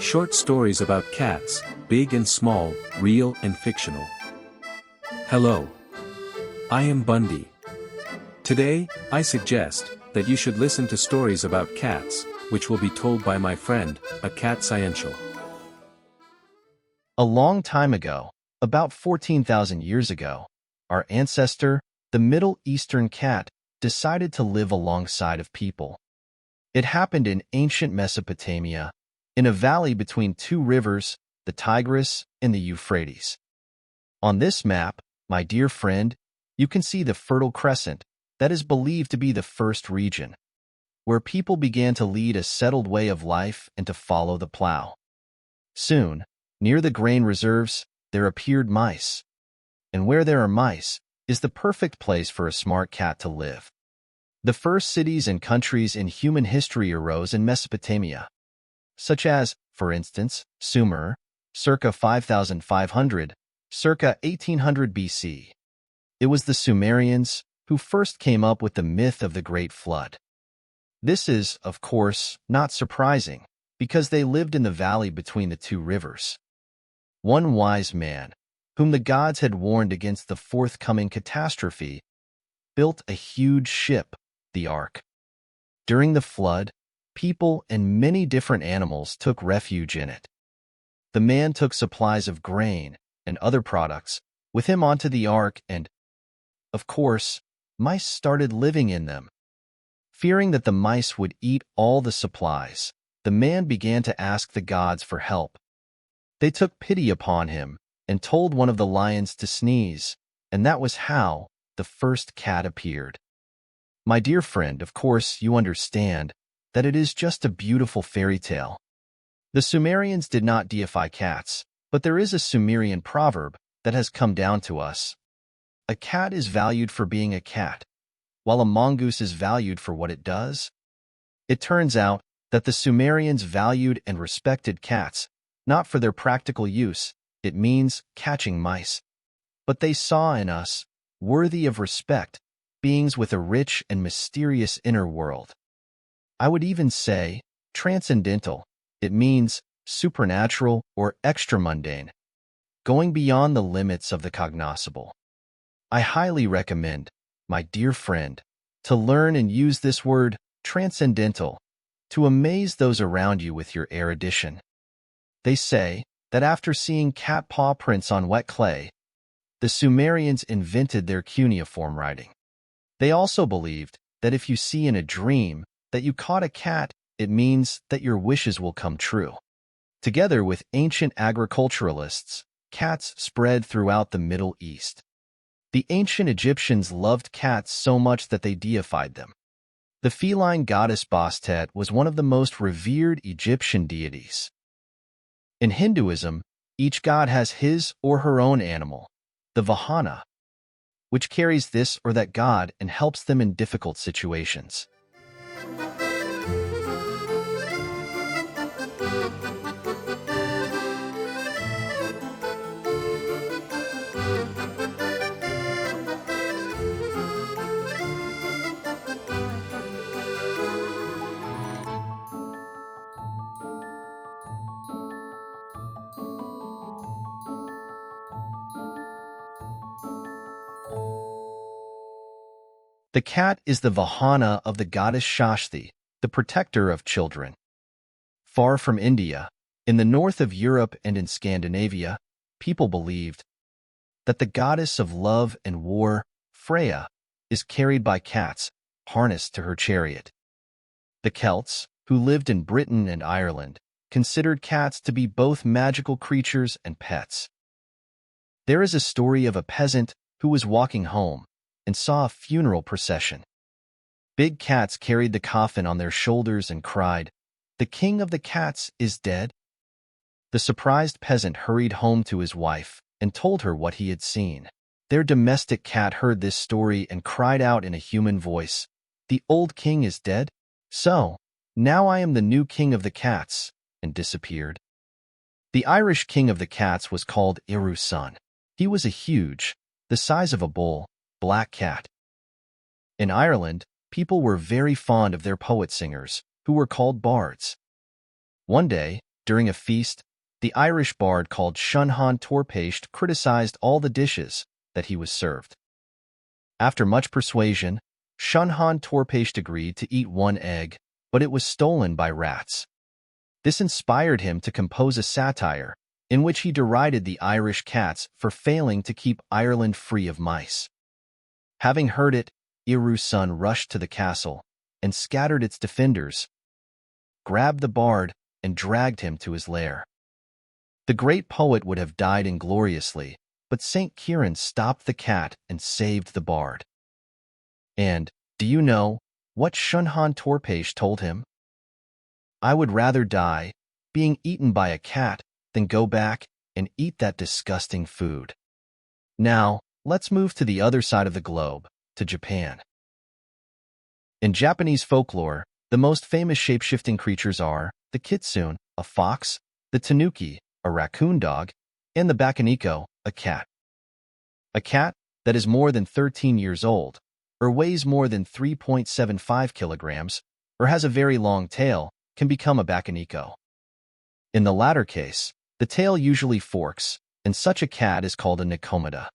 Short stories about cats, big and small, real and fictional. Hello. I am Bundy. Today, I suggest that you should listen to stories about cats, which will be told by my friend, a cat sciential. A long time ago, about 14,000 years ago, our ancestor, the Middle Eastern cat, decided to live alongside of people. It happened in ancient Mesopotamia, in a valley between two rivers, the Tigris and the Euphrates. On this map, my dear friend, you can see the Fertile Crescent that is believed to be the first region, where people began to lead a settled way of life and to follow the plow. Soon, near the grain reserves, there appeared mice. And where there are mice is the perfect place for a smart cat to live. The first cities and countries in human history arose in Mesopotamia, such as, for instance, Sumer, circa 5500, circa 1800 BC. It was the Sumerians who first came up with the myth of the Great Flood. This is, of course, not surprising, because they lived in the valley between the two rivers. One wise man, whom the gods had warned against the forthcoming catastrophe, built a huge ship, the Ark. During the flood, people and many different animals took refuge in it. The man took supplies of grain and other products with him onto the Ark and, of course, mice started living in them. Fearing that the mice would eat all the supplies, the man began to ask the gods for help. They took pity upon him and told one of the lions to sneeze, and that was how the first cat appeared. My dear friend, of course you understand that it is just a beautiful fairy tale. The Sumerians did not deify cats, but there is a Sumerian proverb that has come down to us. A cat is valued for being a cat, while a mongoose is valued for what it does. It turns out that the Sumerians valued and respected cats, not for their practical use, it means catching mice, but they saw in us, worthy of respect, beings with a rich and mysterious inner world. I would even say, transcendental, it means supernatural or extramundane, going beyond the limits of the cognoscible. I highly recommend, my dear friend, to learn and use this word, transcendental, to amaze those around you with your erudition. They say that after seeing cat paw prints on wet clay, the Sumerians invented their cuneiform writing. They also believed that if you see in a dream that you caught a cat, it means that your wishes will come true. Together with ancient agriculturalists, cats spread throughout the Middle East. The ancient Egyptians loved cats so much that they deified them. The feline goddess Bastet was one of the most revered Egyptian deities. In Hinduism, each god has his or her own animal, the Vahana, which carries this or that god and helps them in difficult situations. The cat is the Vahana of the goddess Shashthi, the protector of children. Far from India, in the north of Europe and in Scandinavia, people believed that the goddess of love and war, Freyja, is carried by cats, harnessed to her chariot. The Celts, who lived in Britain and Ireland, considered cats to be both magical creatures and pets. There is a story of a peasant who was walking home and saw a funeral procession. Big cats carried the coffin on their shoulders and cried, "The king of the cats is dead." The surprised peasant hurried home to his wife and told her what he had seen. Their domestic cat heard this story and cried out in a human voice, "The old king is dead? So, now I am the new king of the cats," and disappeared. The Irish king of the cats was called Írusán. He was a huge, the size of a bull, black cat. In Ireland, people were very fond of their poet singers, who were called bards. One day, During a feast, the Irish bard called Shunhan Torpeist criticized all the dishes that he was served. After much persuasion, Shunhan Torpeist agreed to eat one egg, but it was stolen by rats. This inspired him to compose a satire in which he derided the Irish cats for failing to keep Ireland free of mice. Having heard it, Írusán rushed to the castle and scattered its defenders, grabbed the bard, and dragged him to his lair. The great poet would have died ingloriously, but St. Ciaran stopped the cat and saved the bard. And, do you know what Shunhan Torpeist told him? "I would rather die being eaten by a cat than go back and eat that disgusting food." Now, let's move to the other side of the globe, to Japan. In Japanese folklore, the most famous shape-shifting creatures are the kitsune, a fox, the tanuki, a raccoon dog, and the Bakeneko, a cat. A cat that is more than 13 years old, or weighs more than 3.75 kilograms, or has a very long tail, can become a Bakeneko. In the latter case, the tail usually forks, and such a cat is called a Nikomata.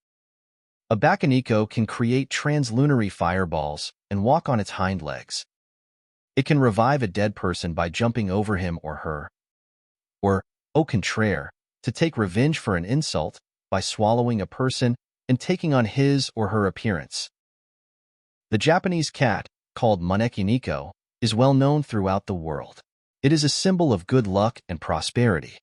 A Bakeneko can create translunary fireballs and walk on its hind legs. It can revive a dead person by jumping over him or her, or, au contraire, to take revenge for an insult by swallowing a person and taking on his or her appearance. The Japanese cat, called Maneki-neko, is well known throughout the world. It is a symbol of good luck and prosperity.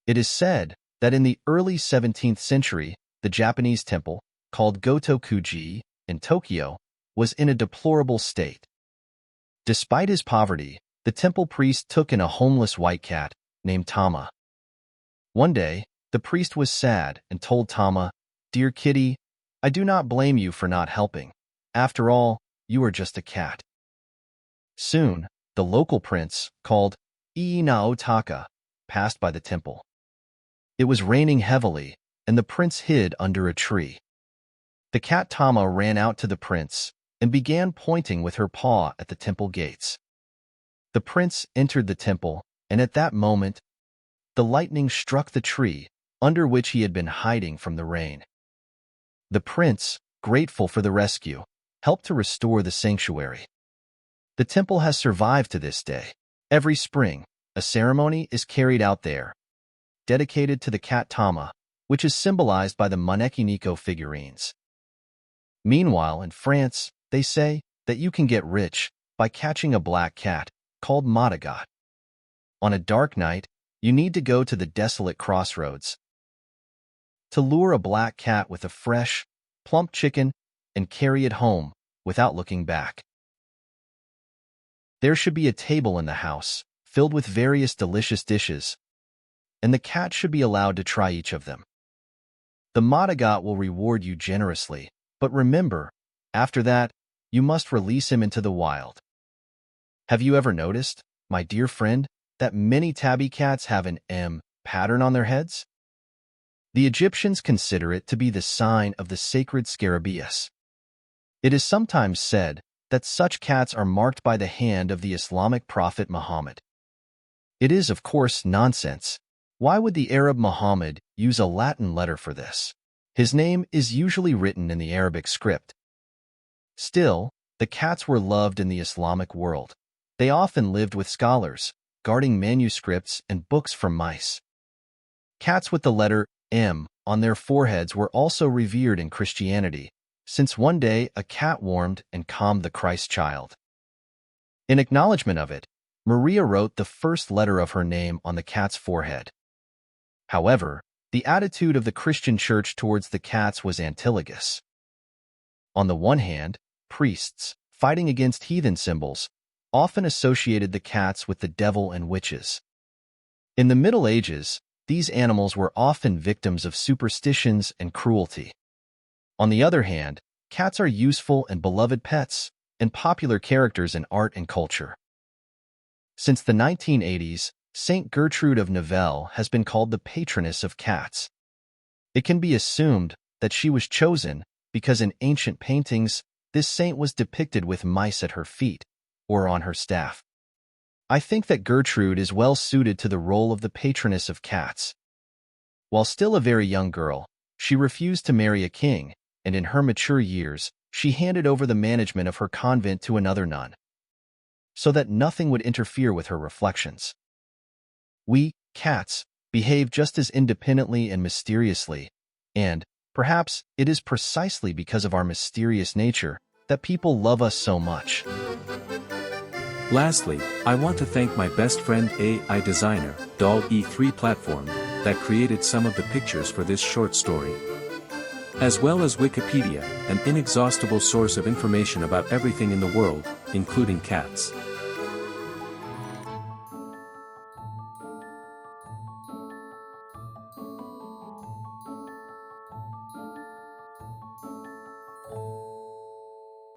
It is said that in the early 17th century, the Japanese temple, called Gotokuji, in Tokyo, was in a deplorable state. Despite his poverty, the temple priest took in a homeless white cat named Tama. One day, the priest was sad and told Tama, "Dear kitty, I do not blame you for not helping. After all, you are just a cat." Soon, the local prince, called Ii-na-otaka, passed by the temple. It was raining heavily, and the prince hid under a tree. The cat Tama ran out to the prince and began pointing with her paw at the temple gates. The prince entered the temple, and at that moment, the lightning struck the tree under which he had been hiding from the rain. The prince, grateful for the rescue, helped to restore the sanctuary. The temple has survived to this day. Every spring, a ceremony is carried out there, dedicated to the cat Tama, which is symbolized by the Maneki-neko figurines. Meanwhile, in France, they say that you can get rich by catching a black cat, called Matagot. On a dark night, you need to go to the desolate crossroads to lure a black cat with a fresh, plump chicken and carry it home without looking back. There should be a table in the house filled with various delicious dishes, and the cat should be allowed to try each of them. The Matagot will reward you generously, but remember, after that, you must release him into the wild. Have you ever noticed, my dear friend, that many tabby cats have an M pattern on their heads? The Egyptians consider it to be the sign of the sacred scarabæus. It is sometimes said that such cats are marked by the hand of the Islamic prophet Muhammad. It is, of course, nonsense. Why would the Arab Muhammad use a Latin letter for this? His name is usually written in the Arabic script. Still, the cats were loved in the Islamic world. They often lived with scholars, guarding manuscripts and books from mice. Cats with the letter M on their foreheads were also revered in Christianity, since one day a cat warmed and calmed the Christ child. In acknowledgement of it, Maria wrote the first letter of her name on the cat's forehead. However, the attitude of the Christian church towards the cats was antilogous. On the one hand, priests, fighting against heathen symbols, often associated the cats with the devil and witches. In the Middle Ages, these animals were often victims of superstitions and cruelty. On the other hand, cats are useful and beloved pets, and popular characters in art and culture. Since the 1980s, Saint Gertrude of Nivelles has been called the patroness of cats. It can be assumed that she was chosen because in ancient paintings, this saint was depicted with mice at her feet or on her staff. I think that Gertrude is well suited to the role of the patroness of cats. While still a very young girl, she refused to marry a king, and in her mature years, she handed over the management of her convent to another nun, so that nothing would interfere with her reflections. We, cats, behave just as independently and mysteriously, and, perhaps, it is precisely because of our mysterious nature that people love us so much. Lastly, I want to thank my best friend AI designer, Doll E3 platform, that created some of the pictures for this short story. As well as Wikipedia, an inexhaustible source of information about everything in the world, including cats.